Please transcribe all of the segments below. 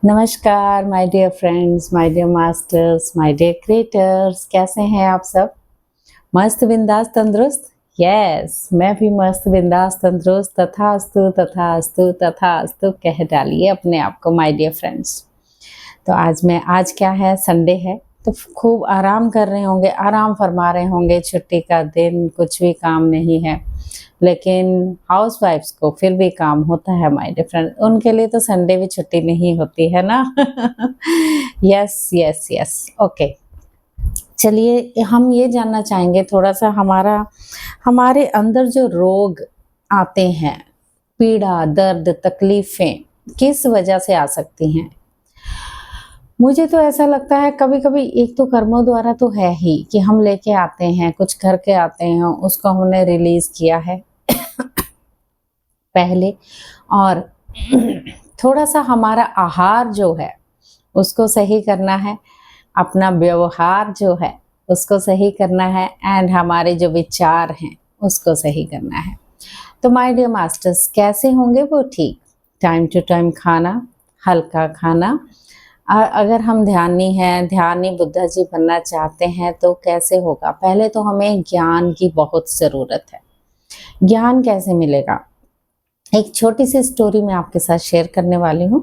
नमस्कार my dear friends, my dear masters, my dear creators. कैसे हैं आप सब? मस्त बिंदास तंदुरुस्त। यस, मैं भी मस्त बिंदास तंदुरुस्त। तथास्तु तथास्तु तथास्तु कह डालिए अपने आप को माय डियर फ्रेंड्स। तो आज क्या है, संडे है, तो खूब आराम कर रहे होंगे, आराम फरमा रहे होंगे। छुट्टी का दिन, कुछ भी काम नहीं है, लेकिन हाउसवाइफ्स को फिर भी काम होता है माय डियर फ्रेंड। उनके लिए तो संडे भी छुट्टी नहीं होती है ना। Yes yes yes, okay. चलिए, हम ये जानना चाहेंगे थोड़ा सा, हमारे अंदर जो रोग आते हैं, पीड़ा, दर्द, तकलीफें किस वजह से आ सकती हैं? मुझे तो ऐसा लगता है कभी-कभी एक तो कर्मों द्वारा तो है ही कि हम लेके आते हैं, कुछ करके आते हैं, उसको हमने रिलीज़ किया है पहले। और थोड़ा-सा हमारा आहार जो है, उसको सही करना है, अपना व्यवहार जो है, उसको सही करना है, एंड हमारे जो विचार हैं, उसको सही करना है। तो माय डियर मास्टर्स, कैसे होंगे वो ठीक? टाइम टू टाइम खाना, हल्का खाना। अगर हम ध्यानी बुद्धा जी बनना चाहते हैं तो कैसे होगा? पहले तो हमें ज्ञान की बहुत ज़रूरत है। ज्ञान कैसे मिलेगा? एक छोटी सी स्टोरी मैं आपके साथ शेयर करने वाली हूँ।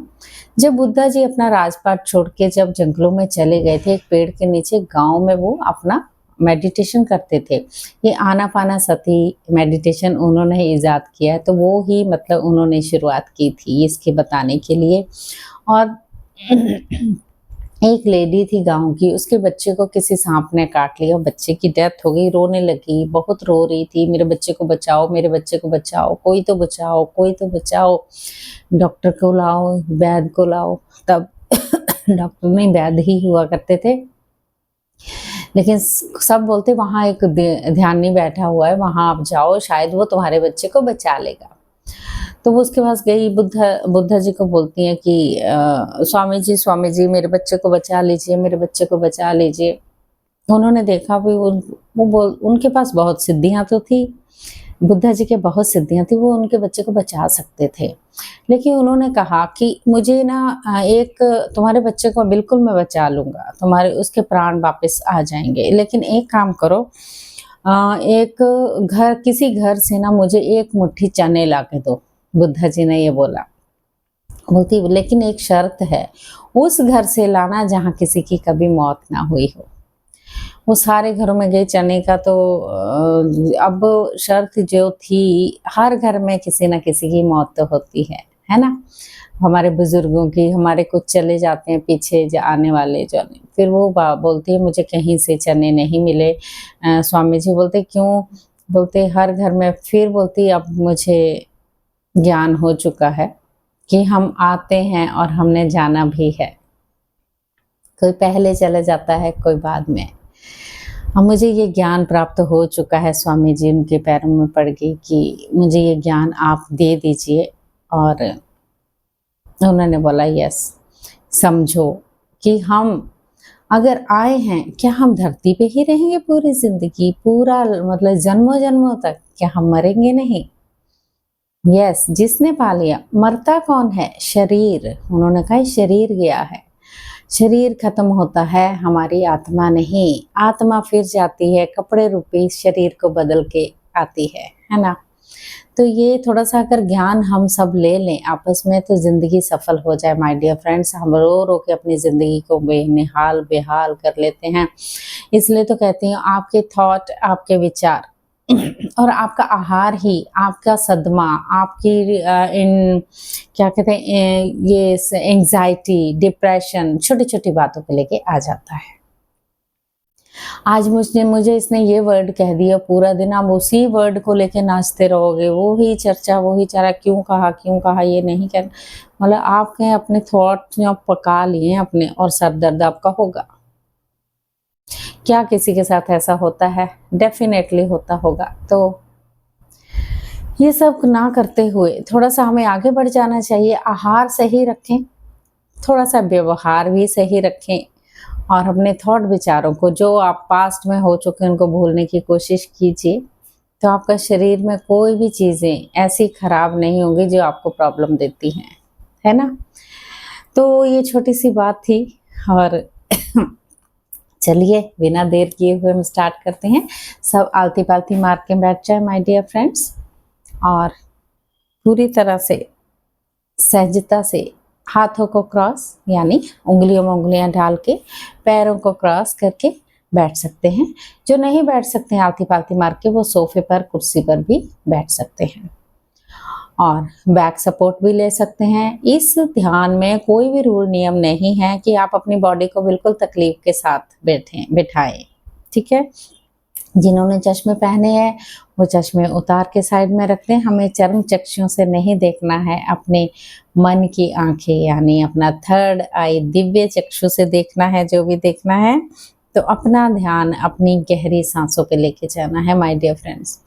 जब बुद्धा जी अपना राजपाट छोड़ के जब जंगलों में चले गए थे, एक पेड़ के नीचे गाँव में वो अपना मेडिटेशन करते थे। ये आनापानासती मेडिटेशन उन्होंने ईज़ाद किया है, तो वो ही मतलब उन्होंने शुरुआत की थी इसके बताने के लिए। और एक लेडी थी गाँव की, उसके बच्चे को किसी साँप ने काट लिया, बच्चे की डेथ हो गई, रोने लगी, बहुत रो रही थी, मेरे बच्चे को बचाओ, मेरे बच्चे को बचाओ, कोई तो बचाओ, कोई तो बचाओ, डॉक्टर को लाओ, वैद्य को लाओ। तब डॉक्टर नहीं, वैद्य ही हुआ करते थे, लेकिन सब बोलते वहाँ एक ध्यानी बैठा हुआ है, वहाँ आप जाओ, शायद वो तुम्हारे बच्चे को बचा लेगा। तो वो उसके पास गई, बुद्धा जी को बोलती हैं कि स्वामी जी मेरे बच्चे को बचा लीजिए, मेरे बच्चे को बचा लीजिए। उन्होंने देखा भी, उनके पास बहुत सिद्धियाँ तो थी, बुद्धा जी के बहुत सिद्धियाँ थी, वो उनके बच्चे को बचा सकते थे। लेकिन उन्होंने कहा कि मुझे ना एक तुम्हारे बच्चे को बिल्कुल मैं बचा लूँगा, तुम्हारे उसके प्राण वापस आ जाएँगे, लेकिन एक काम करो, एक किसी घर से ना मुझे एक मुट्ठी चने ला के दो। बुद्धा जी ने ये बोला। बोलती लेकिन एक शर्त है, उस घर से लाना जहाँ किसी की कभी मौत ना हुई हो। वो सारे घरों में गए चने का, तो अब शर्त जो थी, हर घर में किसी न किसी की मौत तो होती है ना? हमारे बुजुर्गों की, हमारे कुछ चले जाते हैं पीछे आने वाले जो, फिर वो बोलती है मुझे कहीं से चने नहीं मिले। स्वामी जी बोलते क्यों? बोलते हर घर में। फिर बोलती अब मुझे ज्ञान हो चुका है कि हम आते हैं और हमने जाना भी है, कोई पहले चले जाता है, कोई बाद में। अब मुझे ये ज्ञान प्राप्त हो चुका है। स्वामी जी उनके पैरों में पड़ गई कि मुझे ये ज्ञान आप दे दीजिए। और उन्होंने बोला यस, समझो कि हम अगर आए हैं, क्या हम धरती पे ही रहेंगे पूरी जिंदगी, पूरा मतलब जन्मों जन्मों तक? क्या हम मरेंगे नहीं? यस, जिसने पा लिया। मरता कौन है? शरीर। उन्होंने कहा शरीर गया है, शरीर खत्म होता है, हमारी आत्मा नहीं। आत्मा फिर जाती है, कपड़े रूपी शरीर को बदल के आती है ना? तो ये थोड़ा-सा अगर ज्ञान हम सब ले लें आपस में, तो ज़िंदगी सफल हो जाए माय डियर फ्रेंड्स। हम रो-रो के अपनी ज़िंदगी को बेनिहाल बेहाल कर लेते हैं। इसलिए तो कहती हूँ, आपके थॉट, आपके विचार और आपका आहार ही, आपका सदमा, आपकी इन क्या कहते हैं, ये एंग्ज़ायटी, डिप्रेशन, छोटी-छोटी बातों को लेके आ जाता है। आज मुझे इसने ये वर्ड कह दिया, पूरा दिन आप उसी वर्ड को लेके नाचते रहोगे, वो ही चर्चा, क्यों कहा, ये नहीं कहना। मतलब आपने अपने थॉट जो पका लिए हैं अपने, और सर दर्द आपका होगा। क्या किसी के साथ ऐसा होता है? डेफिनेटली होता होगा। तो ये सब ना करते हुए थोड़ा सा हमें आगे बढ़ जाना चाहिए। आहार सही रखें, थोड़ा सा व्यवहार भी सही रखें, और अपने थॉट विचारों को, जो आप पास्ट में हो चुके हैं, उनको भूलने की कोशिश कीजिए। तो आपका शरीर में कोई भी चीज़ें ऐसी खराब नहीं होंगी जो आपको प्रॉब्लम देती हैं, है ना? तो ये छोटी सी बात थी और चलिए बिना देर किए हुए हम स्टार्ट करते हैं। सब आलती पालती मार के बैठ जाए माय डियर फ्रेंड्स, और पूरी तरह से सहजता से हाथों को क्रॉस यानी उंगलियों में उंगलियां डाल के पैरों को क्रॉस करके बैठ सकते हैं। जो नहीं बैठ सकते हैं आलती पालती मार के, वो सोफे पर कुर्सी पर भी बैठ सकते हैं और बैक सपोर्ट भी ले सकते हैं। इस ध्यान में कोई भी रूल नियम नहीं है कि आप अपनी बॉडी को बिल्कुल तकलीफ के साथ बिठाएं, ठीक है। जिन्होंने चश्मे पहने हैं वो चश्मे उतार के साइड में रख दें। हमें चर्म चक्षुओं से नहीं देखना है, अपने मन की आंखें यानी अपना थर्ड आई दिव्य चक्षु से देखना है जो भी देखना है। तो अपना ध्यान अपनी गहरी सांसों पे लेके जाना है माय डियर फ्रेंड्स।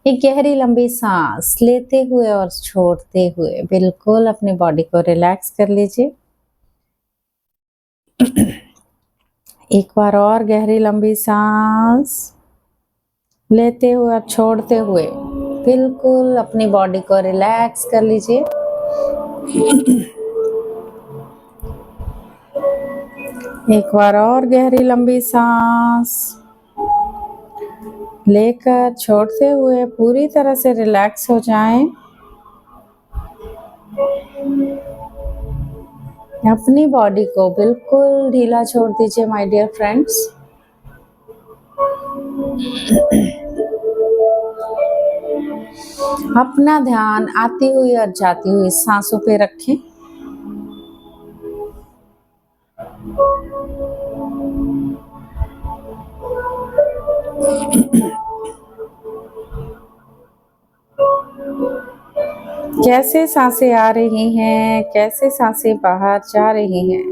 एक गहरी लंबी सांस लेते हुए और छोड़ते हुए बिल्कुल अपनी बॉडी को रिलैक्स कर लीजिए। एक बार और गहरी लंबी सांस लेते हुए और छोड़ते हुए बिल्कुल अपनी बॉडी को रिलैक्स कर लीजिए। एक बार और गहरी लंबी सांस लेकर छोड़ते हुए पूरी तरह से रिलैक्स हो जाएं। अपनी बॉडी को बिल्कुल ढीला छोड़ दीजिए माय डियर फ्रेंड्स। अपना ध्यान आती हुई और जाती हुई सांसों पे रखें। कैसे सांसें आ रही हैं, कैसे सांसें बाहर जा रही हैं।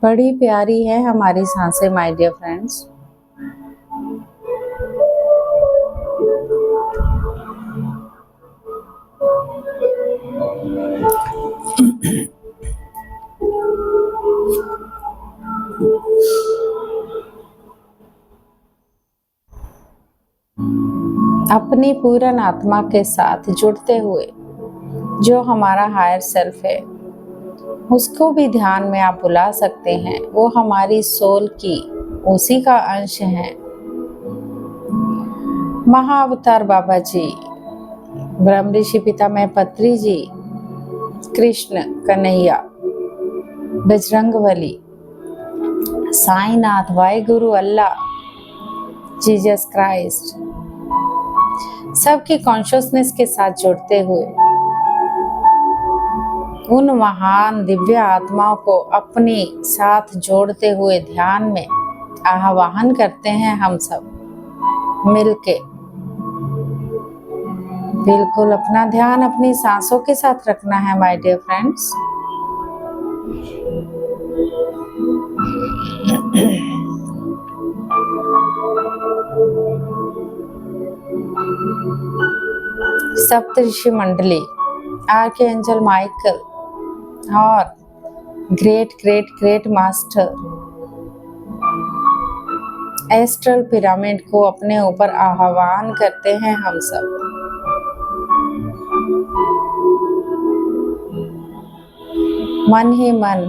बड़ी प्यारी है हमारी सांसें माय डियर फ्रेंड्स। अपनी पूर्ण आत्मा के साथ जुड़ते हुए जो हमारा हायर सेल्फ है उसको भी ध्यान में आप बुला सकते हैं। वो हमारी सोल की उसी का अंश है। महाअवतार बाबा जी, ब्रह्म ऋषि पितामह पत्री जी, कृष्ण कन्हैया, बजरंगबली, साईनाथ, वाहिगुरु, अल्लाह, जीसस क्राइस्ट, सबकी कॉन्शियसनेस के साथ जुड़ते हुए उन महान दिव्य आत्माओं को अपने साथ जोड़ते हुए ध्यान में आह्वान करते हैं हम सब मिलके। बिल्कुल अपना ध्यान अपनी सांसों के साथ रखना है माय डियर फ्रेंड्स। सप्तऋषि मंडली, आर्कएंजल माइकल और great great great master astral pyramid को अपने ऊपर आह्वान करते हैं हम सब। मन ही मन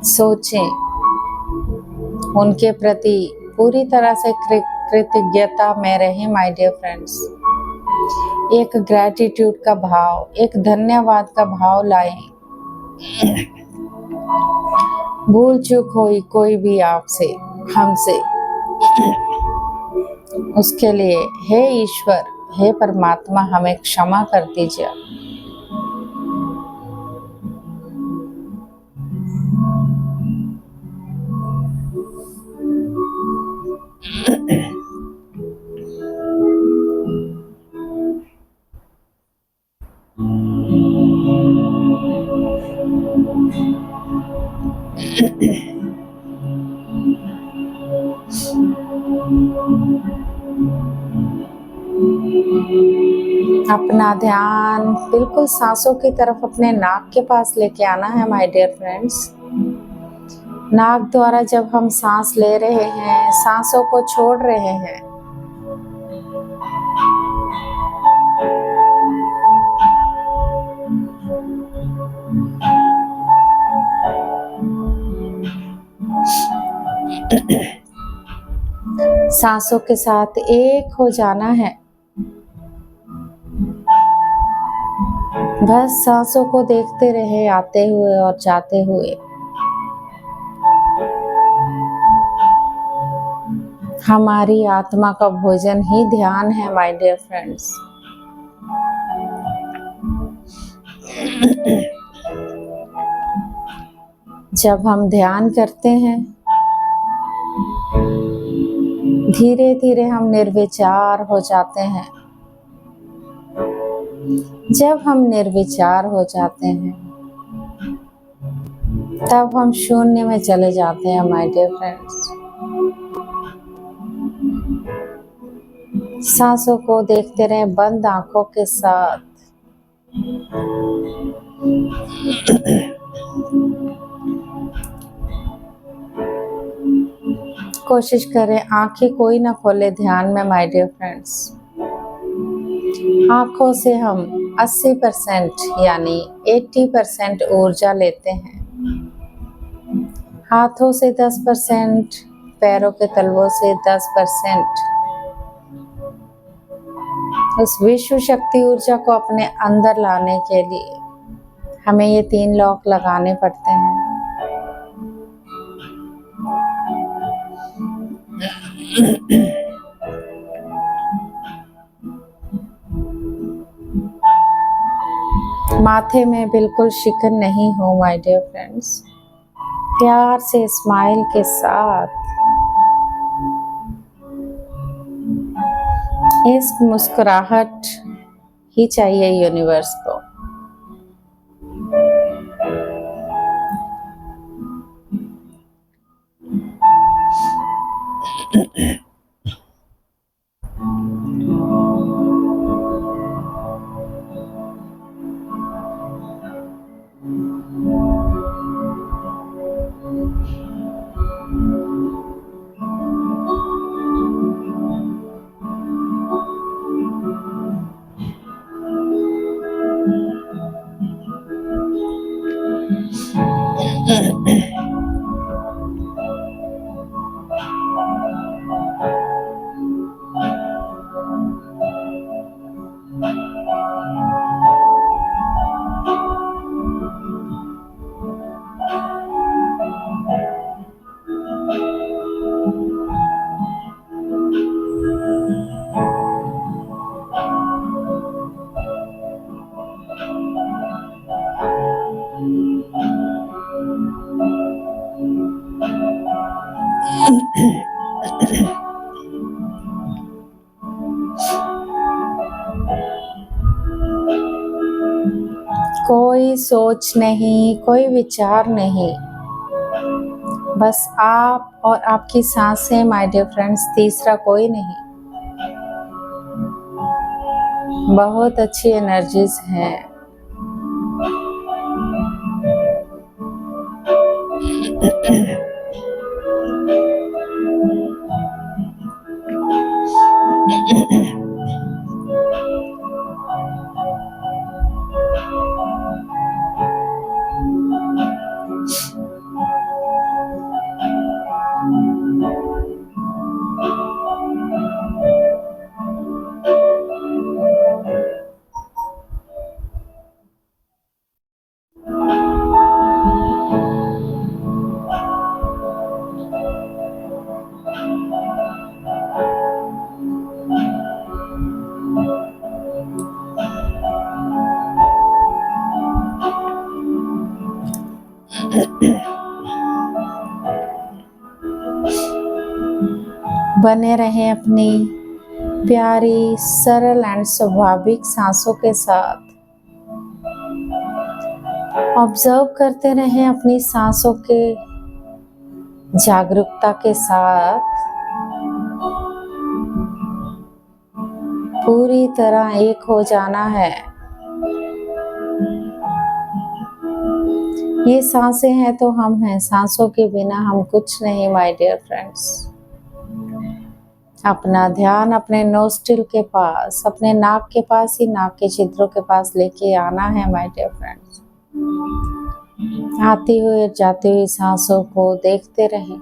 सोचें, उनके प्रति पूरी तरह से कृतज्ञता में रहें माय डियर फ्रेंड्स। एक ग्रैटिट्यूड का भाव, एक धन्यवाद का भाव लाएं। भूल चूक हुई कोई भी आपसे, हमसे, उसके लिए हे ईश्वर, हे परमात्मा, हमें क्षमा कर दीजिए। अपना ध्यान बिल्कुल सांसों की तरफ अपने नाक के पास लेके आना है माय डियर फ्रेंड्स। नाक द्वारा जब हम सांस ले रहे हैं, सांसों को छोड़ रहे हैं, सांसों के साथ एक हो जाना है। बस सांसों को देखते रहे, आते हुए और जाते हुए। हमारी आत्मा का भोजन ही ध्यान है माय डियर फ्रेंड्स। जब हम ध्यान करते हैं, धीरे धीरे हम निर्विचार हो जाते हैं। जब हम निर्विचार हो जाते हैं, तब हम शून्य में चले जाते हैं माय डियर फ्रेंड्स। सांसों को देखते रहे बंद आंखों के साथ। कोशिश करें आंखें कोई ना खोले ध्यान में माय डियर फ्रेंड्स। आंखों से हम 80% यानी 80% ऊर्जा लेते हैं। हाथों से 10%, पैरों के तलवों से 10%। उस विश्व शक्ति ऊर्जा को अपने अंदर लाने के लिए हमें ये 3 लॉक लगाने पड़ते हैं। माथे में बिल्कुल शिकन नहीं हो माय डियर फ्रेंड्स। प्यार से स्माइल के साथ इस मुस्कुराहट ही चाहिए यूनिवर्स को। कोई सोच नहीं, कोई विचार नहीं, बस आप और आपकी सांसें माय डियर फ्रेंड्स, तीसरा कोई नहीं। बहुत अच्छी एनर्जीज हैं। बने रहें अपनी प्यारी, सरल एंड स्वाभाविक सांसों के साथ। ऑब्जर्व करते रहें अपनी सांसों के जागरूकता के साथ। पूरी तरह एक हो जाना है। ये सांसें हैं तो हम हैं, सांसों के बिना हम कुछ नहीं माय डियर फ्रेंड्स। अपना ध्यान अपने नोस्ट्रिल के पास, अपने नाक के पास ही, नाक के छिद्रों के पास लेके आना है माय डियर फ्रेंड्स। आती हुई जाती हुई सांसों को देखते रहें।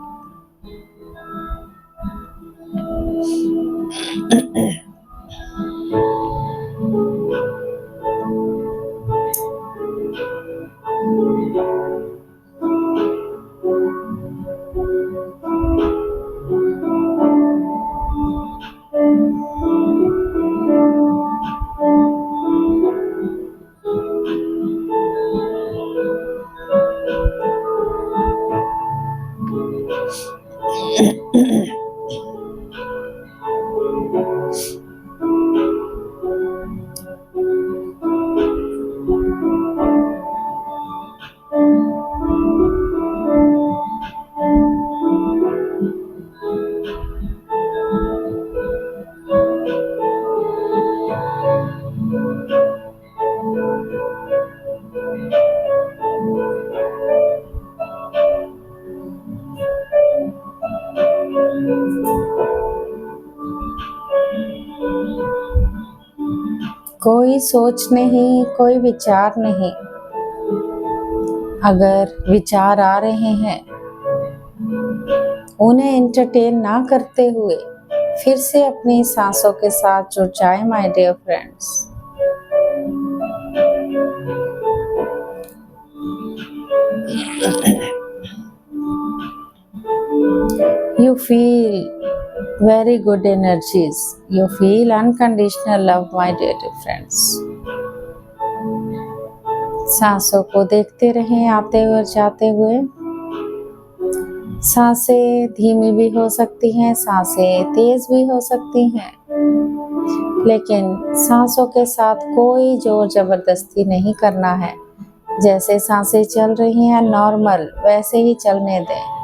कोई सोच नहीं, कोई विचार नहीं। अगर विचार आ रहे हैं, उन्हें एंटरटेन ना करते हुए फिर से अपनी सांसों के साथ जुड़ जाए my dear friends. You feel very good energies. You feel unconditional love, my dear friends. सांसों को देखते रहें आते हुए और जाते हुए। सांसें धीमी भी हो सकती हैं, सांसें तेज भी हो सकती हैं, लेकिन सांसों के साथ कोई जोर जबरदस्ती नहीं करना है। जैसे सांसें चल रही हैं नॉर्मल, वैसे ही चलने दें।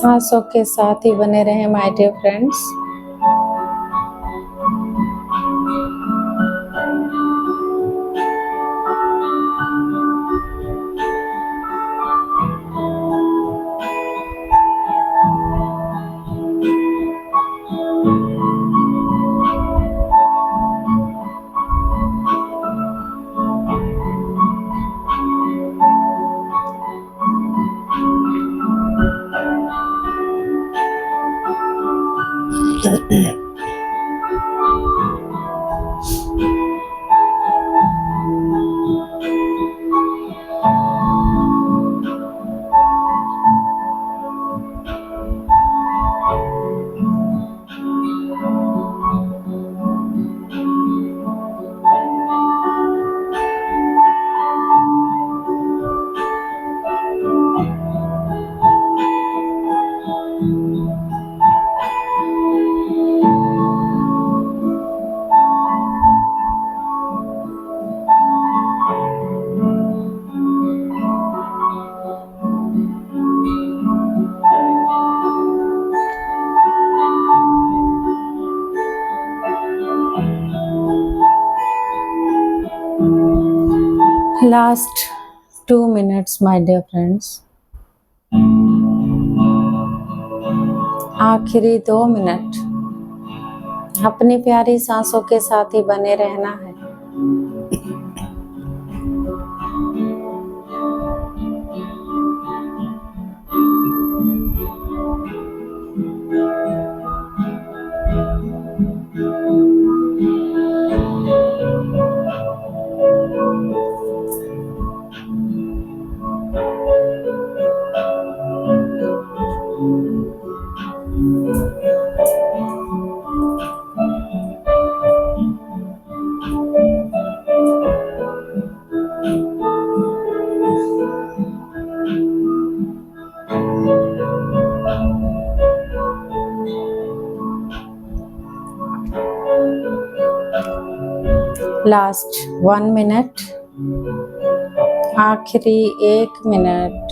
सांसों के साथ ही बने रहें my dear friends. Last 2 minutes my dear friends। आखिरी 2 मिनट अपनी प्यारी सांसों के साथ ही बने रहना है। लास्ट 1 मिनट, आखिरी 1 मिनट।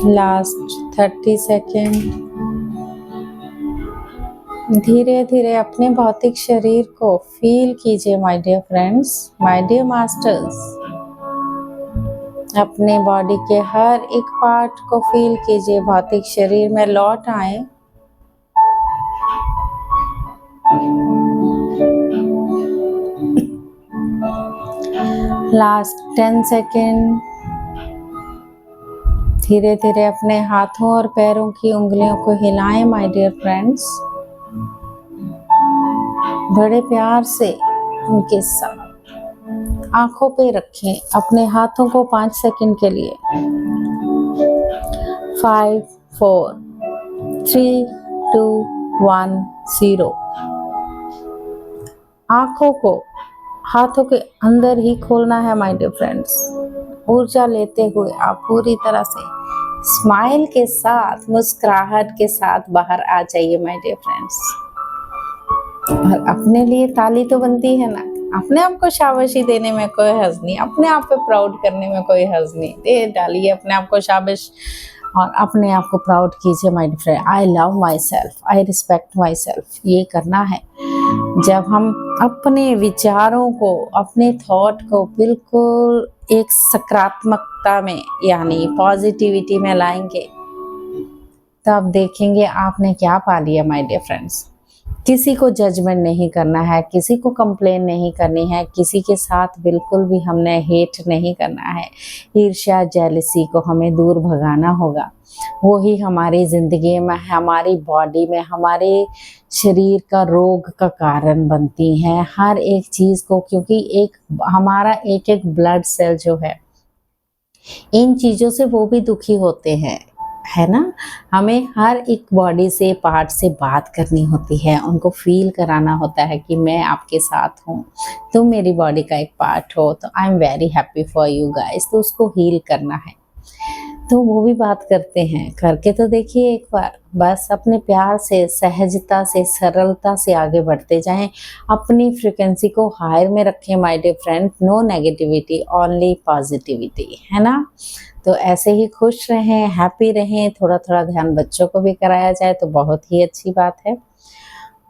Last 30 second. धीरे धीरे अपने भौतिक शरीर को फील कीजिए my dear friends, my dear masters. अपने बॉडी के हर एक पार्ट को फील कीजिए, भौतिक शरीर में लौट आए। Last 10 second. धीरे धीरे अपने हाथों और पैरों की उंगलियों को हिलाएं माय डियर फ्रेंड्स, बड़े प्यार से उनके साथ। आंखों पे रखें अपने हाथों को 5 सेकंड के लिए। 5 4 3 2 1 0। आंखों को हाथों के अंदर ही खोलना है माय डियर फ्रेंड्स। ऊर्जा लेते हुए आप पूरी तरह से स्माइल के साथ, मुस्कुराहट के साथ बाहर आ जाइए माय डियर फ्रेंड्स। और अपने लिए ताली तो बनती है ना, अपने आप को शाबाशी देने में कोई हर्ज नहीं, अपने आप पे प्राउड करने में कोई हर्ज नहीं। दे डालिए अपने आप को शाबाश और अपने आप को प्राउड कीजिए my dear friend. I love myself, I respect myself, ये करना है। जब हम अपने विचारों को, अपने थॉट को बिल्कुल एक सकारात्मकता में यानी पॉजिटिविटी में लाएंगे, तब देखेंगे आपने क्या पा लिया माय डियर फ्रेंड्स। किसी को जजमेंट नहीं करना है, किसी को कंप्लेन नहीं करनी है, किसी के साथ बिल्कुल भी हमने हेट नहीं करना है। ईर्ष्या, जेलसी को हमें दूर भगाना होगा। वही हमारी ज़िंदगी में, हमारी बॉडी में, हमारे शरीर का रोग का कारण बनती हैं हर एक चीज़ को, क्योंकि एक हमारा एक एक ब्लड सेल जो है, इन चीज़ों से वो भी दुखी होते हैं, है ना। हमें हर एक बॉडी से, पार्ट से बात करनी होती है, उनको फील कराना होता है कि मैं आपके साथ हूँ, तुम मेरी बॉडी का एक पार्ट हो, तो I am very happy for you guys. तो उसको हील करना है, तो वो भी बात करते हैं। करके तो देखिए एक बार, बस अपने प्यार से, सहजता से, सरलता से आगे बढ़ते जाएं। अपनी फ्रिक्वेंसी को हायर में रखें my dear friend. No negativity, only positivity, है ना। तो ऐसे ही खुश रहें, हैप्पी रहें। थोड़ा थोड़ा ध्यान बच्चों को भी कराया जाए तो बहुत ही अच्छी बात है।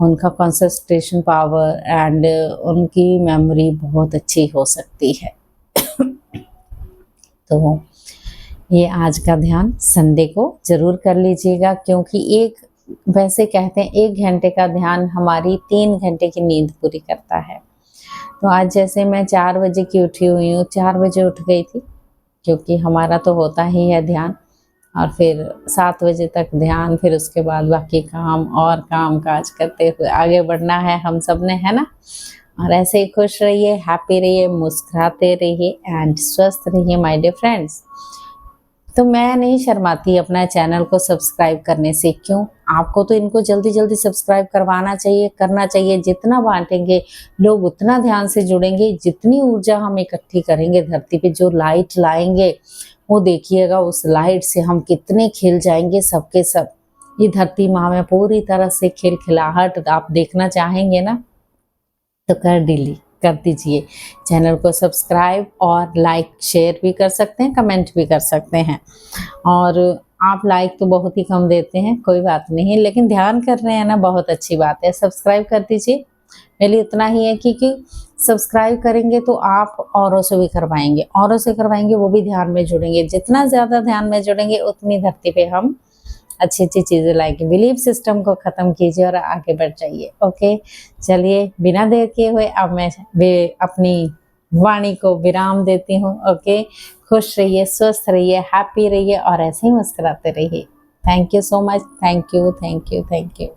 उनका कंसंट्रेशन पावर एंड उनकी मेमोरी बहुत अच्छी हो सकती है। तो ये आज का ध्यान संडे को ज़रूर कर लीजिएगा, क्योंकि वैसे कहते हैं 1 घंटे का ध्यान हमारी 3 घंटे की नींद पूरी करता है। तो आज जैसे मैं 4 बजे की उठी हुई हूँ, 4 बजे उठ गई थी, क्योंकि हमारा तो होता ही है ध्यान, और फिर 7 बजे तक ध्यान, फिर उसके बाद बाकी काम और काम काज करते हुए आगे बढ़ना है हम सब ने, है ना। और ऐसे ही खुश रहिए, हैप्पी रहिए, मुस्कुराते रहिए एंड स्वस्थ रहिए माय डियर फ्रेंड्स। तो मैं नहीं शर्माती अपना चैनल को सब्सक्राइब करने से। क्यों? आपको तो इनको जल्दी जल्दी सब्सक्राइब करवाना चाहिए, करना चाहिए। जितना बांटेंगे लोग उतना ध्यान से जुड़ेंगे। जितनी ऊर्जा हम इकट्ठी करेंगे धरती पे, जो लाइट लाएंगे, वो देखिएगा उस लाइट से हम कितने खिल जाएंगे सबके सब। ये धरती माँ में पूरी तरह से खिलखिलाहट आप देखना चाहेंगे ना, तो कर दीजिए। चैनल को सब्सक्राइब और लाइक शेयर भी कर सकते हैं, कमेंट भी कर सकते हैं। और आप लाइक तो बहुत ही कम देते हैं, कोई बात नहीं, लेकिन ध्यान कर रहे हैं ना, बहुत अच्छी बात है। सब्सक्राइब कर दीजिए। मेरे लिए इतना ही है कि सब्सक्राइब करेंगे तो आप औरों से भी करवाएंगे, औरों से करवाएंगे, वो भी ध्यान में जुड़ेंगे। जितना ज़्यादा ध्यान में जुड़ेंगे उतनी धरती पे हम अच्छी अच्छी चीज़ें लाएंगे। बिलीव सिस्टम को ख़त्म कीजिए और आगे बढ़ जाइए। ओके, चलिए बिना देर किए हुए अब मैं अपनी वाणी को विराम देती हूँ। ओके, खुश रहिए, स्वस्थ रहिए, हैप्पी रहिए और ऐसे ही मुस्कुराते रहिए। Thank you so much. Thank you, thank you, thank you.